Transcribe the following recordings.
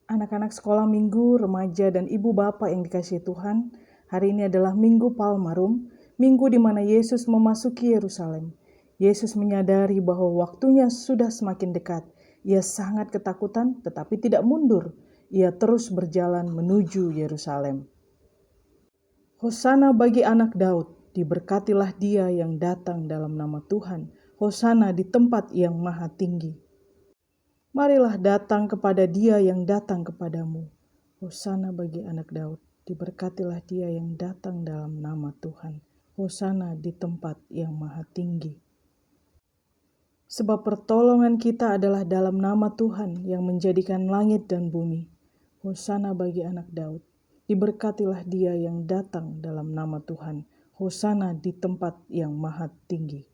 Anak-anak sekolah minggu, remaja, dan ibu bapak yang dikasihi Tuhan, hari ini adalah Minggu Palmarum, minggu di mana Yesus memasuki Yerusalem. Yesus menyadari bahwa waktunya sudah semakin dekat. Ia sangat ketakutan, tetapi tidak mundur. Ia terus berjalan menuju Yerusalem. Hosana bagi anak Daud, diberkatilah dia yang datang dalam nama Tuhan. Hosana di tempat yang maha tinggi. Marilah datang kepada dia yang datang kepadamu. Hosana bagi anak Daud, diberkatilah dia yang datang dalam nama Tuhan. Hosana di tempat yang maha tinggi. Sebab pertolongan kita adalah dalam nama Tuhan yang menjadikan langit dan bumi. Hosana bagi anak Daud, diberkatilah dia yang datang dalam nama Tuhan. Hosana di tempat yang maha tinggi.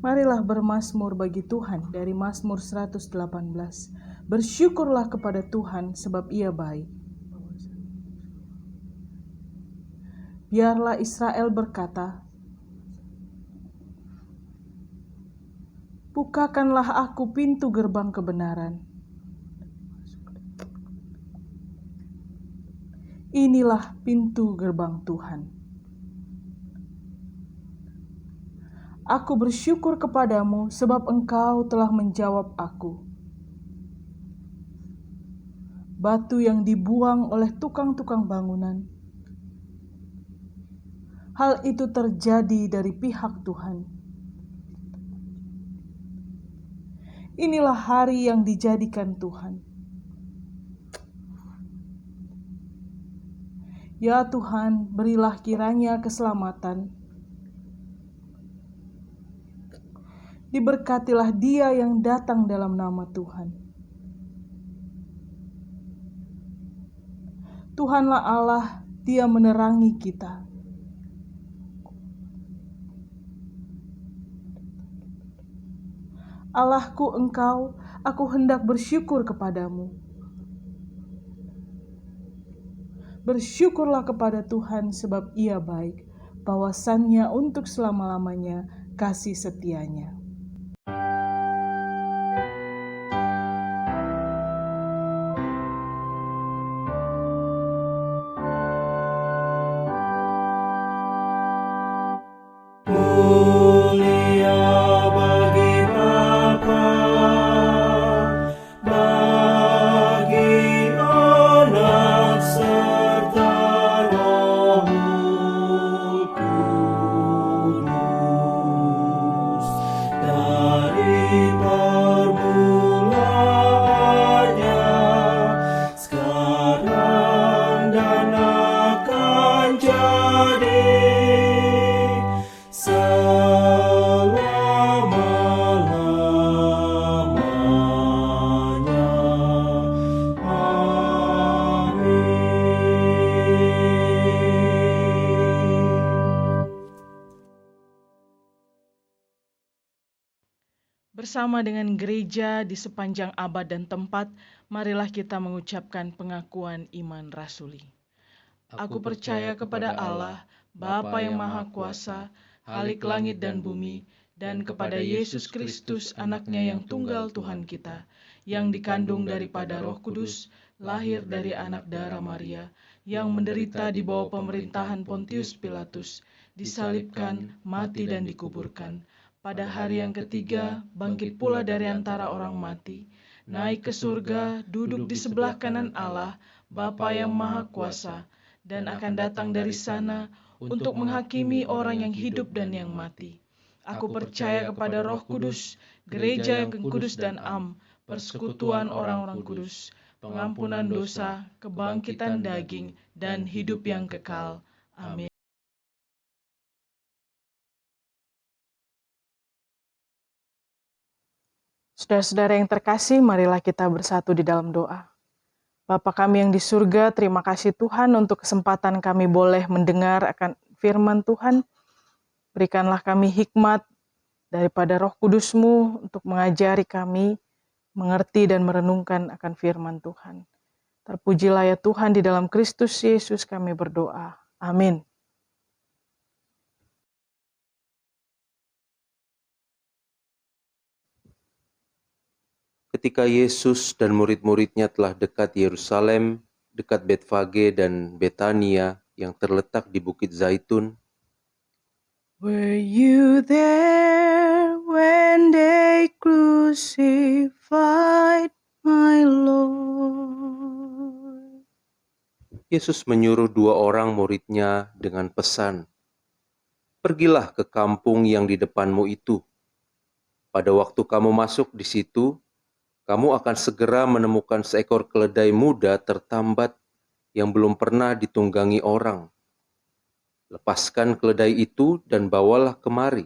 Marilah bermazmur bagi Tuhan dari Mazmur 118. Bersyukurlah kepada Tuhan sebab Ia baik. Biarlah Israel berkata, bukakanlah aku pintu gerbang kebenaran. Inilah pintu gerbang Tuhan. Aku bersyukur kepadamu sebab Engkau telah menjawab aku. Batu yang dibuang oleh tukang-tukang bangunan, hal itu terjadi dari pihak Tuhan. Inilah hari yang dijadikan Tuhan. Ya Tuhan, berilah kiranya keselamatan. Diberkatilah dia yang datang dalam nama Tuhan. Tuhanlah Allah, Dia menerangi kita. Allahku Engkau, aku hendak bersyukur kepadamu. Bersyukurlah kepada Tuhan sebab Ia baik, bahwasannya untuk selama-lamanya kasih setianya. Mulia bagi Bapa, bagi Anak serta Roh Kudus, dari permulaannya, sekarang dan akan jadi selama-lamanya. Amin. Bersama dengan gereja di sepanjang abad dan tempat, marilah kita mengucapkan pengakuan iman rasuli. Aku percaya kepada Allah, Bapa yang Maha Kuasa, Khalik langit dan bumi, dan kepada Yesus Kristus, anaknya yang tunggal Tuhan kita, yang dikandung daripada Roh Kudus, lahir dari anak darah Maria, yang menderita di bawah pemerintahan Pontius Pilatus, disalibkan, mati dan dikuburkan. Pada hari yang ketiga, bangkit pula dari antara orang mati, naik ke surga, duduk di sebelah kanan Allah, Bapa yang Maha Kuasa, dan akan datang dari sana untuk menghakimi orang yang hidup dan yang mati. Aku percaya kepada Roh Kudus, gereja yang kudus dan am, persekutuan orang-orang kudus, pengampunan dosa, kebangkitan daging, dan hidup yang kekal. Amin. Saudara-saudara yang terkasih, marilah kita bersatu di dalam doa. Bapa kami yang di surga, terima kasih Tuhan untuk kesempatan kami boleh mendengar akan firman Tuhan. Berikanlah kami hikmat daripada Roh Kudus-Mu untuk mengajari kami mengerti dan merenungkan akan firman Tuhan. Terpujilah ya Tuhan, di dalam Kristus Yesus kami berdoa. Amin. Ketika Yesus dan murid-muridnya telah dekat Yerusalem, dekat Betfage dan Betania yang terletak di Bukit Zaitun, Were you there when they crucified my Lord? Yesus menyuruh 2 orang muridnya dengan pesan, "Pergilah ke kampung yang di depanmu itu. Pada waktu kamu masuk di situ, kamu akan segera menemukan seekor keledai muda tertambat yang belum pernah ditunggangi orang. Lepaskan keledai itu dan bawalah kemari.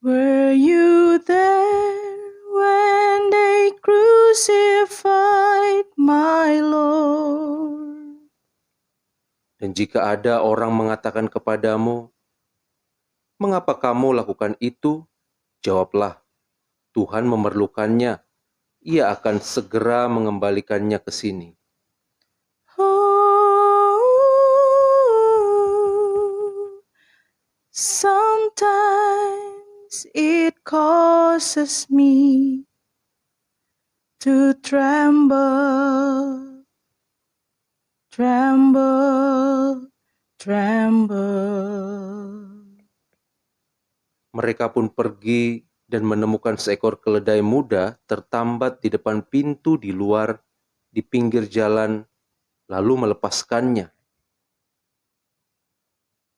Were you there when they crucified my Lord? Dan jika ada orang mengatakan kepadamu, 'Mengapa kamu lakukan itu?' Jawablah, Tuhan memerlukannya. Ia akan segera mengembalikannya ke sini." Oh, sometimes it causes me to tremble, tremble, tremble. Mereka pun pergi dan menemukan seekor keledai muda tertambat di depan pintu di luar, di pinggir jalan, lalu melepaskannya.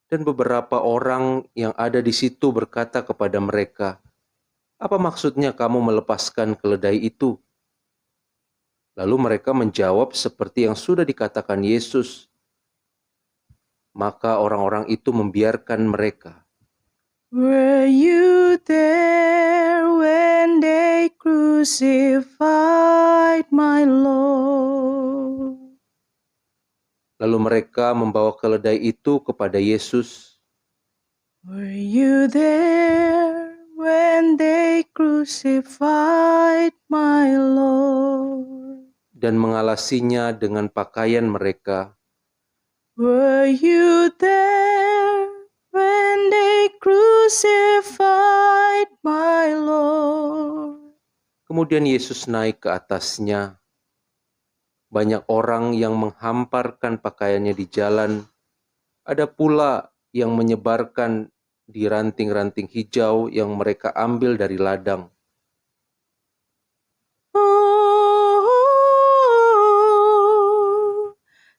Dan beberapa orang yang ada di situ berkata kepada mereka, "Apa maksudnya kamu melepaskan keledai itu?" Lalu mereka menjawab seperti yang sudah dikatakan Yesus. Maka orang-orang itu membiarkan mereka. Were you there when they crucified my Lord? Lalu mereka membawa keledai itu kepada Yesus. Were you there when they crucified my Lord? Dan mengalasinya dengan pakaian mereka. Were you there when they crucified my Lord? Kemudian Yesus naik ke atasnya. Banyak orang yang menghamparkan pakaiannya di jalan. Ada pula yang menyebarkan di ranting-ranting hijau yang mereka ambil dari ladang. Oh,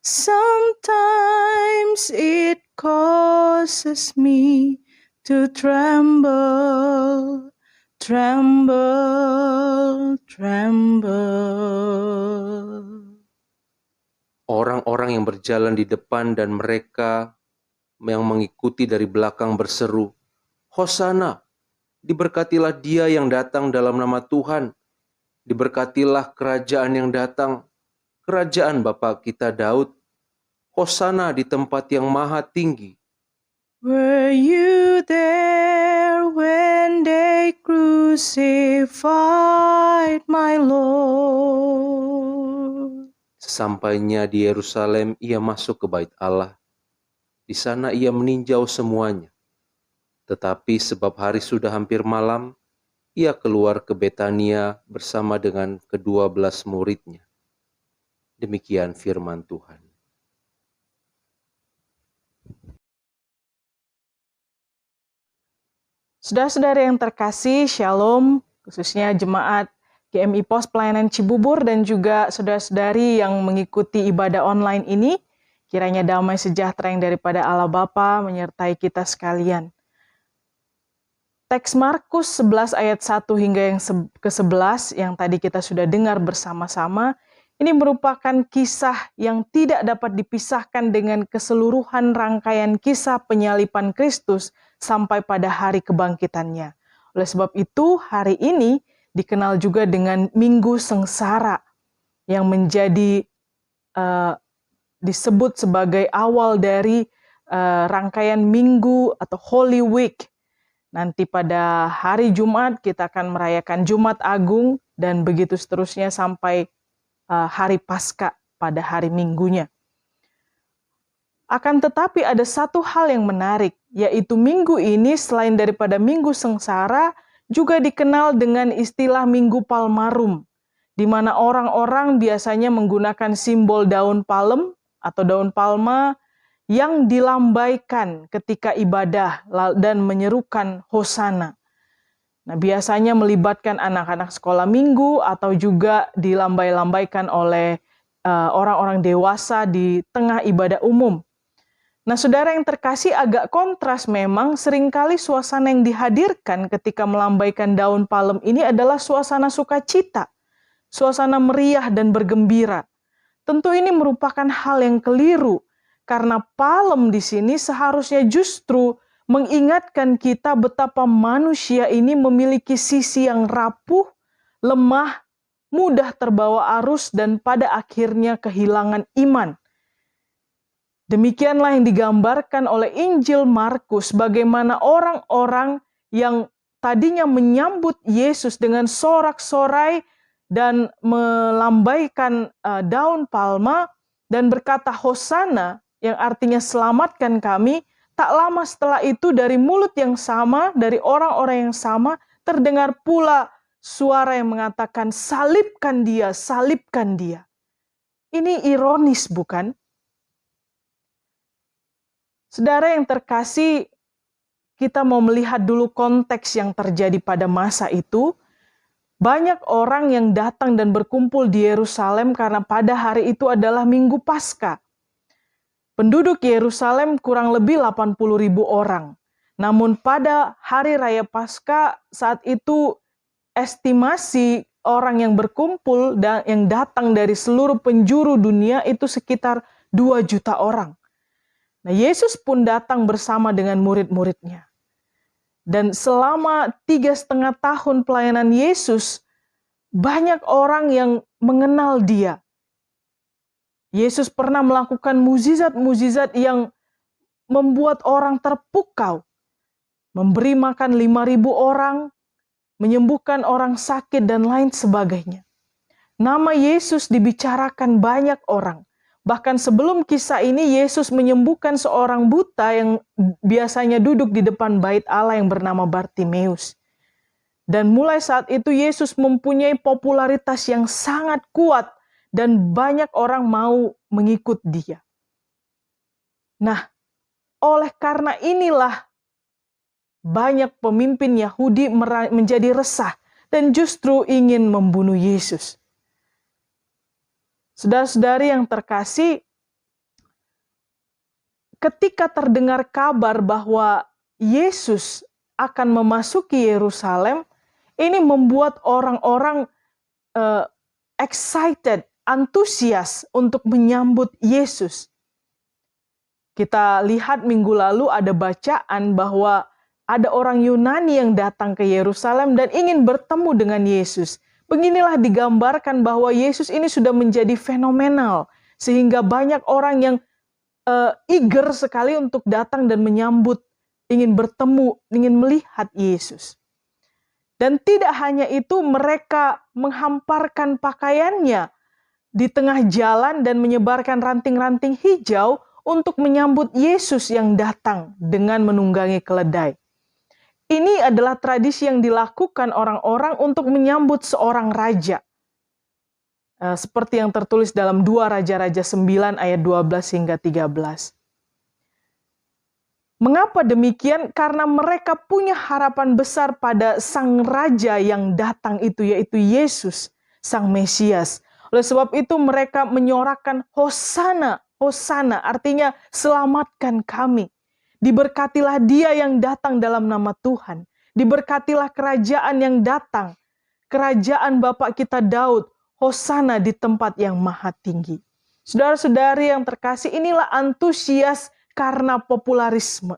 sometimes it causes me to tremble, tremble, tremble. Orang-orang yang berjalan di depan dan mereka yang mengikuti dari belakang berseru, "Hosana, diberkatilah dia yang datang dalam nama Tuhan. Diberkatilah kerajaan yang datang, kerajaan Bapa kita Daud. Hosana di tempat yang maha tinggi." Were you there when they crucified my Lord? Sesampainya di Yerusalem, ia masuk ke bait Allah. Di sana ia meninjau semuanya. Tetapi sebab hari sudah hampir malam, ia keluar ke Betania bersama dengan ke-12 muridnya. Demikian firman Tuhan. Saudara-saudara yang terkasih, Shalom, khususnya jemaat GMI Pos Pelayanan Cibubur dan juga saudara-saudari yang mengikuti ibadah online ini, kiranya damai sejahtera yang daripada Allah Bapa menyertai kita sekalian. Teks Markus 11 ayat 1 hingga yang ke-11 yang tadi kita sudah dengar bersama-sama, ini merupakan kisah yang tidak dapat dipisahkan dengan keseluruhan rangkaian kisah penyalipan Kristus sampai pada hari kebangkitannya. Oleh sebab itu, hari ini dikenal juga dengan Minggu Sengsara yang menjadi disebut sebagai awal dari rangkaian minggu atau Holy Week. Nanti pada hari Jumat kita akan merayakan Jumat Agung dan begitu seterusnya sampai hari Paskah pada hari Minggunya. Akan tetapi ada satu hal yang menarik, yaitu minggu ini selain daripada Minggu Sengsara, juga dikenal dengan istilah Minggu Palmarum, di mana orang-orang biasanya menggunakan simbol daun palem atau daun palma yang dilambaikan ketika ibadah dan menyerukan Hosana. Nah, biasanya melibatkan anak-anak sekolah minggu atau juga dilambai-lambaikan oleh orang-orang dewasa di tengah ibadah umum. Nah, saudara yang terkasih, agak kontras memang seringkali suasana yang dihadirkan ketika melambaikan daun palem ini adalah suasana sukacita, suasana meriah dan bergembira. Tentu ini merupakan hal yang keliru, karena palem di sini seharusnya justru mengingatkan kita betapa manusia ini memiliki sisi yang rapuh, lemah, mudah terbawa arus, dan pada akhirnya kehilangan iman. Demikianlah yang digambarkan oleh Injil Markus, bagaimana orang-orang yang tadinya menyambut Yesus dengan sorak-sorai dan melambaikan daun palma dan berkata Hosana, yang artinya selamatkan kami, tak lama setelah itu dari mulut yang sama, dari orang-orang yang sama, terdengar pula suara yang mengatakan salibkan dia, salibkan dia. Ini ironis bukan? Saudara yang terkasih, kita mau melihat dulu konteks yang terjadi pada masa itu, banyak orang yang datang dan berkumpul di Yerusalem karena pada hari itu adalah Minggu Paskah. Penduduk Yerusalem kurang lebih 80.000 orang. Namun pada hari raya Paskah saat itu estimasi orang yang berkumpul dan yang datang dari seluruh penjuru dunia itu sekitar 2 juta orang. Nah, Yesus pun datang bersama dengan murid-muridnya. Dan selama 3,5 tahun pelayanan Yesus, banyak orang yang mengenal Dia. Yesus pernah melakukan mukjizat-mukjizat yang membuat orang terpukau. Memberi makan 5.000 orang, menyembuhkan orang sakit, dan lain sebagainya. Nama Yesus dibicarakan banyak orang. Bahkan sebelum kisah ini, Yesus menyembuhkan seorang buta yang biasanya duduk di depan bait Allah yang bernama Bartimeus. Dan mulai saat itu Yesus mempunyai popularitas yang sangat kuat dan banyak orang mau mengikut Dia. Nah, oleh karena inilah banyak pemimpin Yahudi menjadi resah dan justru ingin membunuh Yesus. Saudara-saudari yang terkasih, ketika terdengar kabar bahwa Yesus akan memasuki Yerusalem, ini membuat orang-orang excited, antusias untuk menyambut Yesus. Kita lihat minggu lalu ada bacaan bahwa ada orang Yunani yang datang ke Yerusalem dan ingin bertemu dengan Yesus. Beginilah digambarkan bahwa Yesus ini sudah menjadi fenomenal, sehingga banyak orang yang eager sekali untuk datang dan menyambut, ingin bertemu, ingin melihat Yesus. Dan tidak hanya itu, mereka menghamparkan pakaiannya di tengah jalan dan menyebarkan ranting-ranting hijau untuk menyambut Yesus yang datang dengan menunggangi keledai. Ini adalah tradisi yang dilakukan orang-orang untuk menyambut seorang raja. Seperti yang tertulis dalam 2 Raja-Raja 9 ayat 12 hingga 13. Mengapa demikian? Karena mereka punya harapan besar pada sang raja yang datang itu, yaitu Yesus, sang Mesias. Oleh sebab itu mereka menyorakan Hosana, Hosana, artinya selamatkan kami. Diberkatilah Dia yang datang dalam nama Tuhan. Diberkatilah kerajaan yang datang. Kerajaan Bapak kita Daud. Hosana di tempat yang maha tinggi. Saudara-saudari yang terkasih, inilah antusias karena popularisme.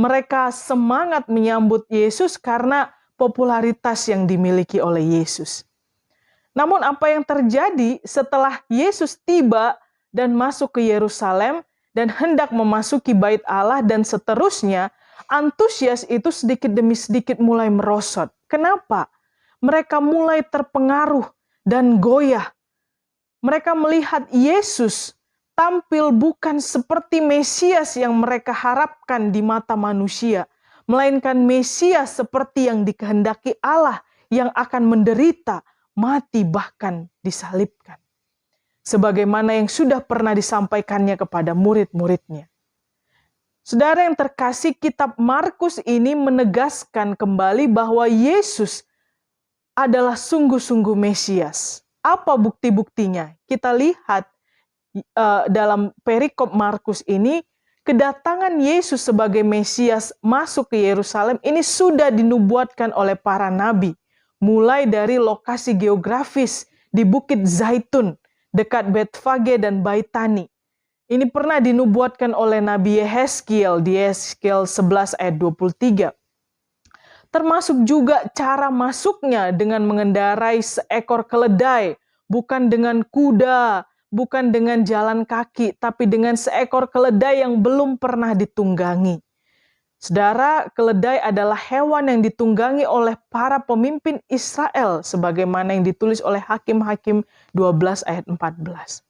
Mereka semangat menyambut Yesus karena popularitas yang dimiliki oleh Yesus. Namun apa yang terjadi setelah Yesus tiba dan masuk ke Yerusalem dan hendak memasuki bait Allah dan seterusnya, antusias itu sedikit demi sedikit mulai merosot. Kenapa? Mereka mulai terpengaruh dan goyah. Mereka melihat Yesus tampil bukan seperti Mesias yang mereka harapkan di mata manusia, melainkan Mesias seperti yang dikehendaki Allah yang akan menderita, mati, bahkan disalibkan. Sebagaimana yang sudah pernah disampaikannya kepada murid-muridnya. Saudara yang terkasih, kitab Markus ini menegaskan kembali bahwa Yesus adalah sungguh-sungguh Mesias. Apa bukti-buktinya? Kita lihat dalam perikop Markus ini, kedatangan Yesus sebagai Mesias masuk ke Yerusalem ini sudah dinubuatkan oleh para nabi. Mulai dari lokasi geografis di Bukit Zaitun, dekat Betfage dan Baitani. Ini pernah dinubuatkan oleh Nabi Yehezkiel di Yehezkiel 11 ayat 23. Termasuk juga cara masuknya dengan mengendarai seekor keledai, bukan dengan kuda, bukan dengan jalan kaki, tapi dengan seekor keledai yang belum pernah ditunggangi. Saudara, keledai adalah hewan yang ditunggangi oleh para pemimpin Israel, sebagaimana yang ditulis oleh Hakim-Hakim 12 ayat 14.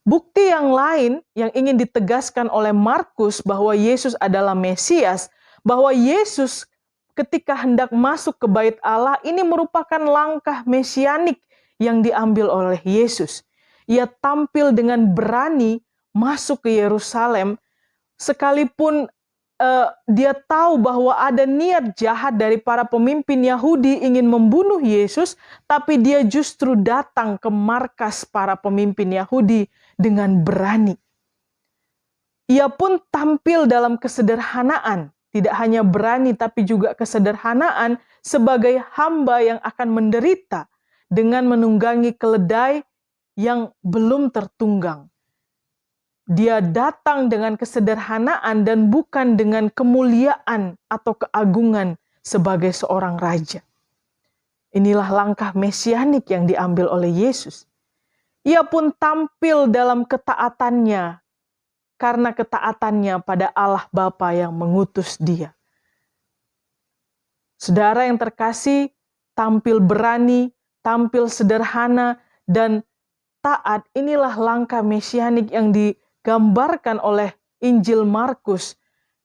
Bukti yang lain yang ingin ditegaskan oleh Markus bahwa Yesus adalah Mesias, bahwa Yesus ketika hendak masuk ke bait Allah, ini merupakan langkah mesianik yang diambil oleh Yesus. Ia tampil dengan berani masuk ke Yerusalem, sekalipun dia tahu bahwa ada niat jahat dari para pemimpin Yahudi ingin membunuh Yesus, tapi dia justru datang ke markas para pemimpin Yahudi dengan berani. Ia pun tampil dalam kesederhanaan, tidak hanya berani tapi juga kesederhanaan sebagai hamba yang akan menderita dengan menunggangi keledai yang belum tertunggang. Dia datang dengan kesederhanaan dan bukan dengan kemuliaan atau keagungan sebagai seorang raja. Inilah langkah mesianik yang diambil oleh Yesus. Ia pun tampil dalam ketaatannya karena ketaatannya pada Allah Bapa yang mengutus dia. Saudara yang terkasih, tampil berani, tampil sederhana, dan taat. Inilah langkah mesianik yang digambarkan oleh Injil Markus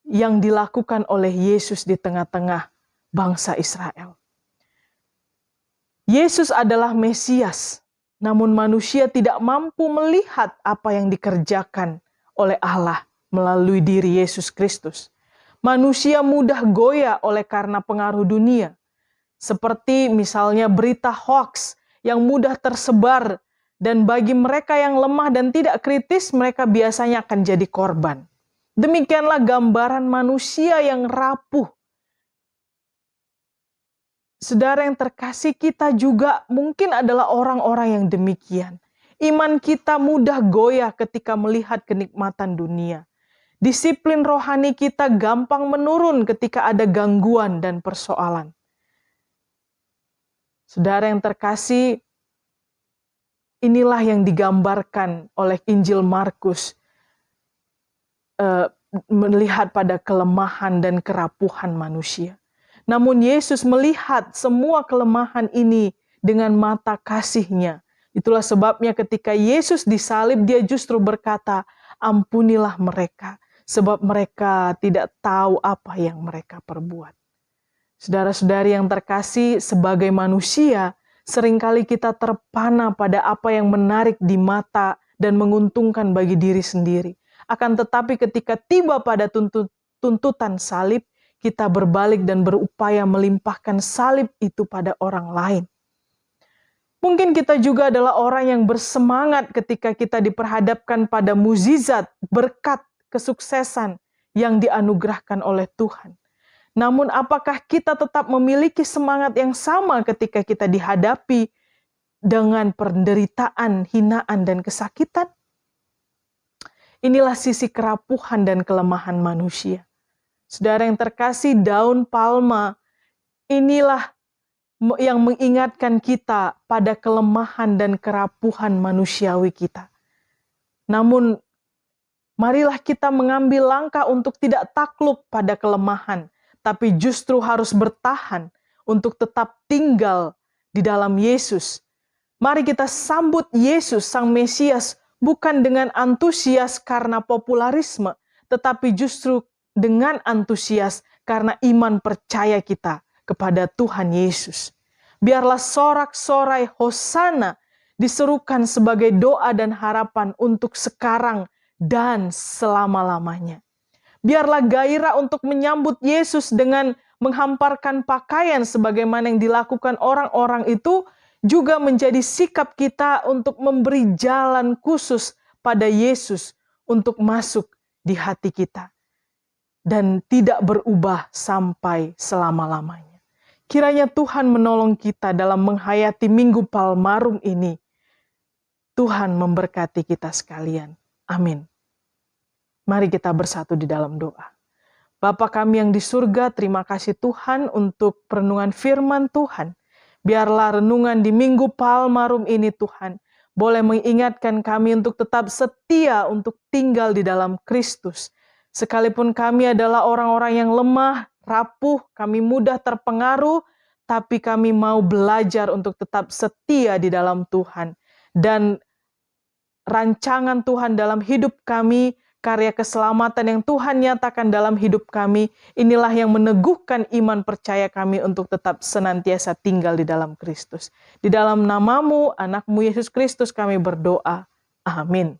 yang dilakukan oleh Yesus di tengah-tengah bangsa Israel. Yesus adalah Mesias, namun manusia tidak mampu melihat apa yang dikerjakan oleh Allah melalui diri Yesus Kristus. Manusia mudah goyah oleh karena pengaruh dunia. Seperti misalnya berita hoax yang mudah tersebar, dan bagi mereka yang lemah dan tidak kritis, mereka biasanya akan jadi korban. Demikianlah gambaran manusia yang rapuh. Saudara yang terkasih, kita juga mungkin adalah orang-orang yang demikian. Iman kita mudah goyah ketika melihat kenikmatan dunia. Disiplin rohani kita gampang menurun ketika ada gangguan dan persoalan. Saudara yang terkasih, inilah yang digambarkan oleh Injil Markus, melihat pada kelemahan dan kerapuhan manusia. Namun Yesus melihat semua kelemahan ini dengan mata kasih-Nya. Itulah sebabnya ketika Yesus disalib, dia justru berkata, ampunilah mereka, sebab mereka tidak tahu apa yang mereka perbuat. Saudara-saudari yang terkasih, sebagai manusia, seringkali kita terpana pada apa yang menarik di mata dan menguntungkan bagi diri sendiri. Akan tetapi ketika tiba pada tuntutan salib, kita berbalik dan berupaya melimpahkan salib itu pada orang lain. Mungkin kita juga adalah orang yang bersemangat ketika kita diperhadapkan pada mukjizat, berkat, kesuksesan yang dianugerahkan oleh Tuhan. Namun apakah kita tetap memiliki semangat yang sama ketika kita dihadapi dengan penderitaan, hinaan, dan kesakitan? Inilah sisi kerapuhan dan kelemahan manusia. Saudara yang terkasih, daun palma inilah yang mengingatkan kita pada kelemahan dan kerapuhan manusiawi kita. Namun, marilah kita mengambil langkah untuk tidak takluk pada kelemahan, tapi justru harus bertahan untuk tetap tinggal di dalam Yesus. Mari kita sambut Yesus, Sang Mesias, bukan dengan antusias karena popularisme, tetapi justru dengan antusias karena iman percaya kita kepada Tuhan Yesus. Biarlah sorak-sorai Hosana diserukan sebagai doa dan harapan untuk sekarang dan selama-lamanya. Biarlah gairah untuk menyambut Yesus dengan menghamparkan pakaian sebagaimana yang dilakukan orang-orang itu juga menjadi sikap kita untuk memberi jalan khusus pada Yesus untuk masuk di hati kita dan tidak berubah sampai selama-lamanya. Kiranya Tuhan menolong kita dalam menghayati Minggu Palmarum ini. Tuhan memberkati kita sekalian. Amin. Mari kita bersatu di dalam doa. Bapa kami yang di surga, terima kasih Tuhan untuk perenungan firman Tuhan. Biarlah renungan di Minggu Palmarum ini Tuhan boleh mengingatkan kami untuk tetap setia untuk tinggal di dalam Kristus. Sekalipun kami adalah orang-orang yang lemah, rapuh, kami mudah terpengaruh, tapi kami mau belajar untuk tetap setia di dalam Tuhan. Dan rancangan Tuhan dalam hidup kami, karya keselamatan yang Tuhan nyatakan dalam hidup kami, inilah yang meneguhkan iman percaya kami untuk tetap senantiasa tinggal di dalam Kristus. Di dalam nama-Mu, anak-Mu Yesus Kristus kami berdoa. Amin.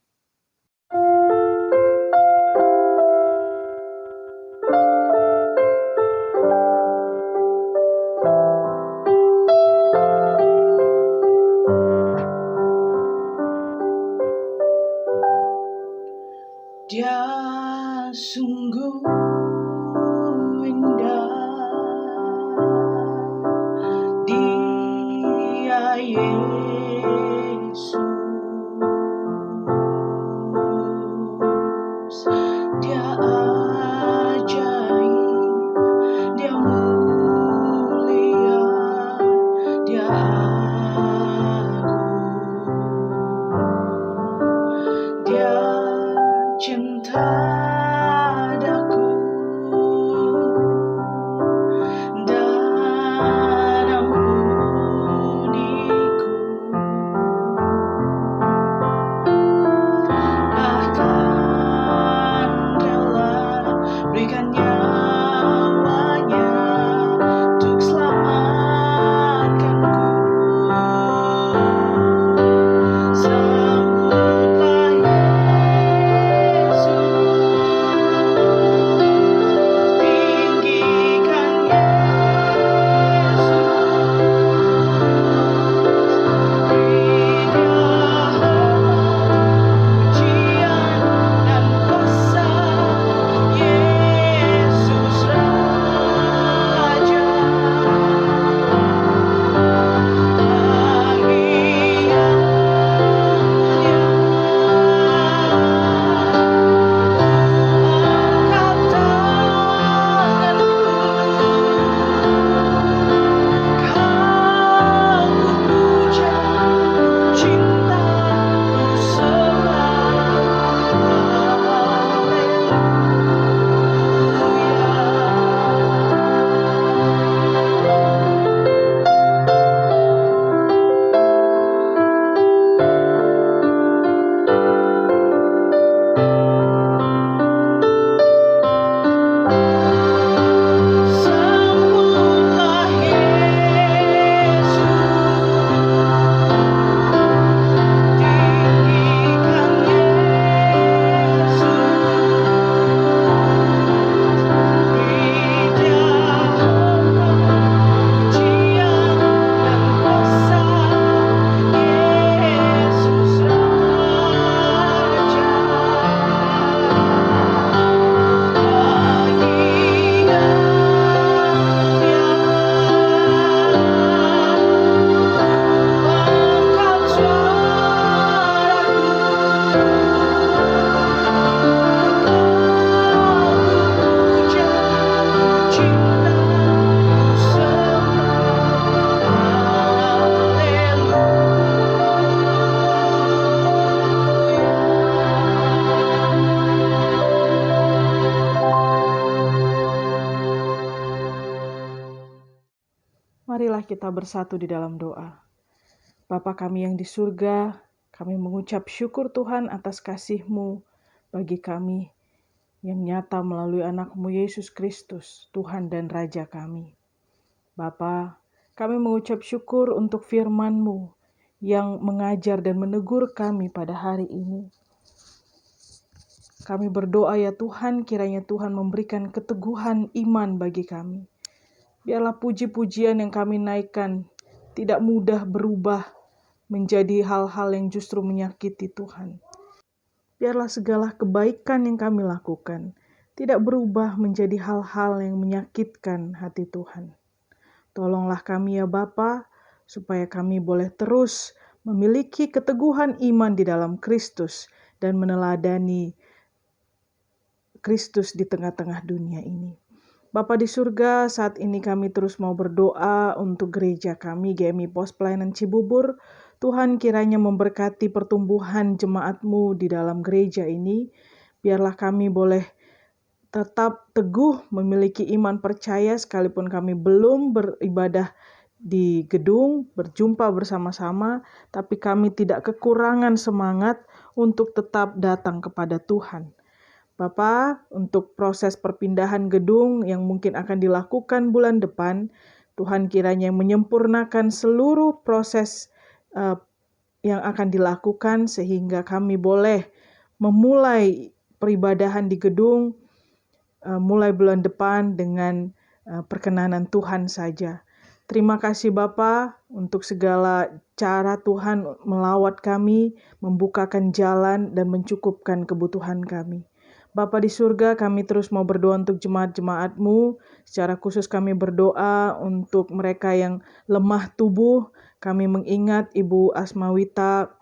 Marilah kita bersatu di dalam doa. Bapa kami yang di surga, kami mengucap syukur Tuhan atas kasih-Mu bagi kami yang nyata melalui anak-Mu Yesus Kristus, Tuhan dan Raja kami. Bapa, kami mengucap syukur untuk firman-Mu yang mengajar dan menegur kami pada hari ini. Kami berdoa ya Tuhan, kiranya Tuhan memberikan keteguhan iman bagi kami. Biarlah puji-pujian yang kami naikkan tidak mudah berubah menjadi hal-hal yang justru menyakiti Tuhan. Biarlah segala kebaikan yang kami lakukan tidak berubah menjadi hal-hal yang menyakitkan hati Tuhan. Tolonglah kami ya Bapa, supaya kami boleh terus memiliki keteguhan iman di dalam Kristus dan meneladani Kristus di tengah-tengah dunia ini. Bapa di surga, saat ini kami terus mau berdoa untuk gereja kami, GMI Pos Pelayanan Cibubur. Tuhan kiranya memberkati pertumbuhan jemaat-Mu di dalam gereja ini. Biarlah kami boleh tetap teguh memiliki iman percaya sekalipun kami belum beribadah di gedung, berjumpa bersama-sama, tapi kami tidak kekurangan semangat untuk tetap datang kepada Tuhan. Bapa, untuk proses perpindahan gedung yang mungkin akan dilakukan bulan depan, Tuhan kiranya menyempurnakan seluruh proses yang akan dilakukan sehingga kami boleh memulai peribadahan di gedung mulai bulan depan dengan perkenanan Tuhan saja. Terima kasih Bapa untuk segala cara Tuhan melawat kami, membukakan jalan dan mencukupkan kebutuhan kami. Bapa di surga, kami terus mau berdoa untuk jemaat-jemaat-Mu. Secara khusus kami berdoa untuk mereka yang lemah tubuh. Kami mengingat Ibu Asmawita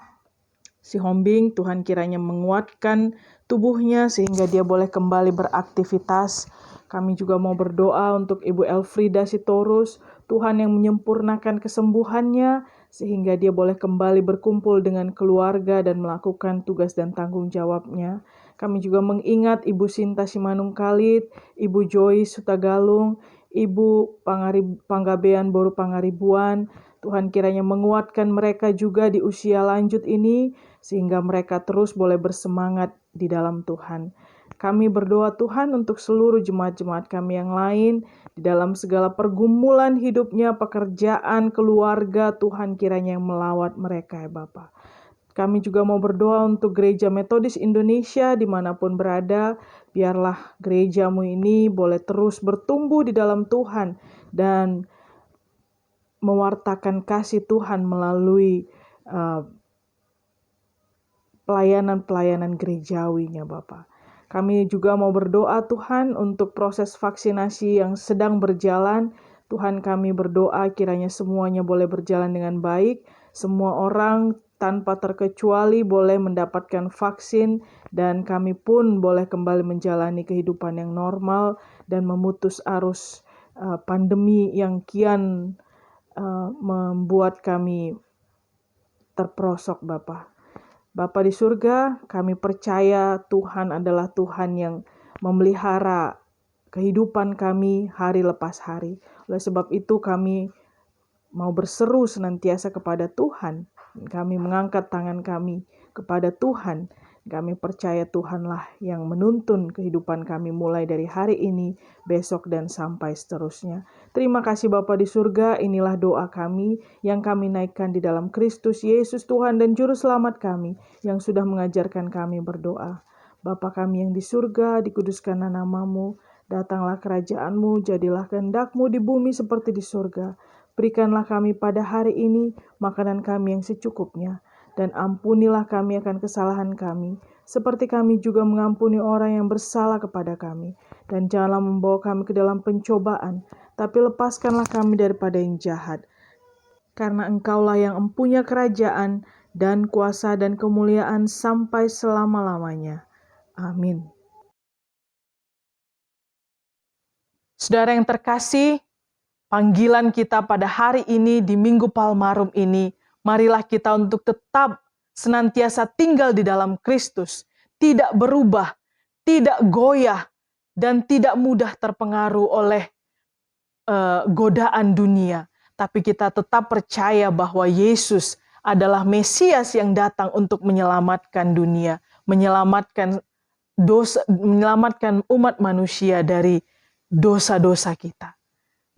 Sihombing, Tuhan kiranya menguatkan tubuhnya sehingga dia boleh kembali beraktivitas. Kami juga mau berdoa untuk Ibu Elfrida Sitorus, Tuhan yang menyempurnakan kesembuhannya sehingga dia boleh kembali berkumpul dengan keluarga dan melakukan tugas dan tanggung jawabnya. Kami juga mengingat Ibu Sinta Simanung Kalit, Ibu Joy Sutagalung, Ibu Panggabean Boru Pangaribuan. Tuhan kiranya menguatkan mereka juga di usia lanjut ini, sehingga mereka terus boleh bersemangat di dalam Tuhan. Kami berdoa Tuhan untuk seluruh jemaat-jemaat kami yang lain, di dalam segala pergumulan hidupnya, pekerjaan, keluarga, Tuhan kiranya yang melawat mereka ya Bapa. Kami juga mau berdoa untuk Gereja Metodis Indonesia dimanapun berada. Biarlah gereja-Mu ini boleh terus bertumbuh di dalam Tuhan dan mewartakan kasih Tuhan melalui pelayanan-pelayanan gerejawinya Bapa. Kami juga mau berdoa Tuhan untuk proses vaksinasi yang sedang berjalan. Tuhan kami berdoa kiranya semuanya boleh berjalan dengan baik. Semua orang tanpa terkecuali boleh mendapatkan vaksin dan kami pun boleh kembali menjalani kehidupan yang normal dan memutus arus pandemi yang kian membuat kami terperosok Bapa. Bapa di surga, kami percaya Tuhan adalah Tuhan yang memelihara kehidupan kami hari lepas hari. Oleh sebab itu kami mau berseru senantiasa kepada Tuhan. Kami mengangkat tangan kami kepada Tuhan. Kami percaya Tuhanlah yang menuntun kehidupan kami mulai dari hari ini, besok dan sampai seterusnya. Terima kasih Bapa di surga, inilah doa kami yang kami naikkan di dalam Kristus Yesus Tuhan dan Juru Selamat kami yang sudah mengajarkan kami berdoa. Bapa kami yang di surga, dikuduskanlah nama-Mu, datanglah kerajaan-Mu, jadilah kehendak-Mu di bumi seperti di surga. Berikanlah kami pada hari ini makanan kami yang secukupnya, dan ampunilah kami akan kesalahan kami, seperti kami juga mengampuni orang yang bersalah kepada kami. Dan janganlah membawa kami ke dalam pencobaan, tapi lepaskanlah kami daripada yang jahat. Karena Engkaulah yang mempunyai kerajaan dan kuasa dan kemuliaan sampai selama-lamanya. Amin. Saudara yang terkasih, panggilan kita pada hari ini di Minggu Palmarum ini, marilah kita untuk tetap senantiasa tinggal di dalam Kristus, tidak berubah, tidak goyah, dan tidak mudah terpengaruh oleh godaan dunia. tapi kita tetap percaya bahwa Yesus adalah Mesias yang datang untuk menyelamatkan dunia, menyelamatkan umat manusia dari dosa-dosa kita.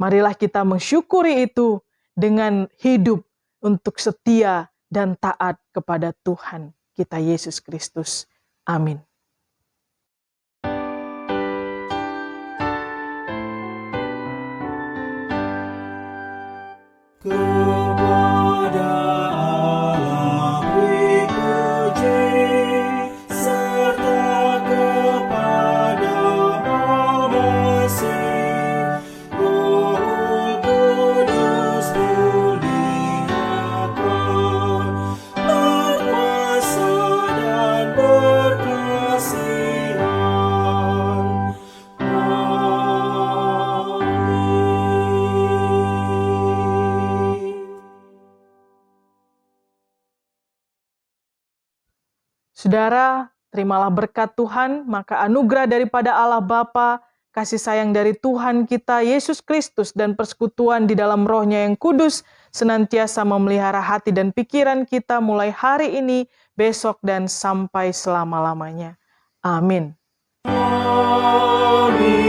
Marilah kita mensyukuri itu dengan hidup untuk setia dan taat kepada Tuhan kita Yesus Kristus. Amin. Kepada Allah beri puji, serta kepada Al-Masih, Roh Kudus muliakan, berkuasa dan berkasihan. Saudara, terimalah berkat Tuhan, maka anugerah daripada Allah Bapa, kasih sayang dari Tuhan kita Yesus Kristus, dan persekutuan di dalam Roh-Nya yang kudus senantiasa memelihara hati dan pikiran kita mulai hari ini, besok, dan sampai selama-lamanya. Amin. Amin.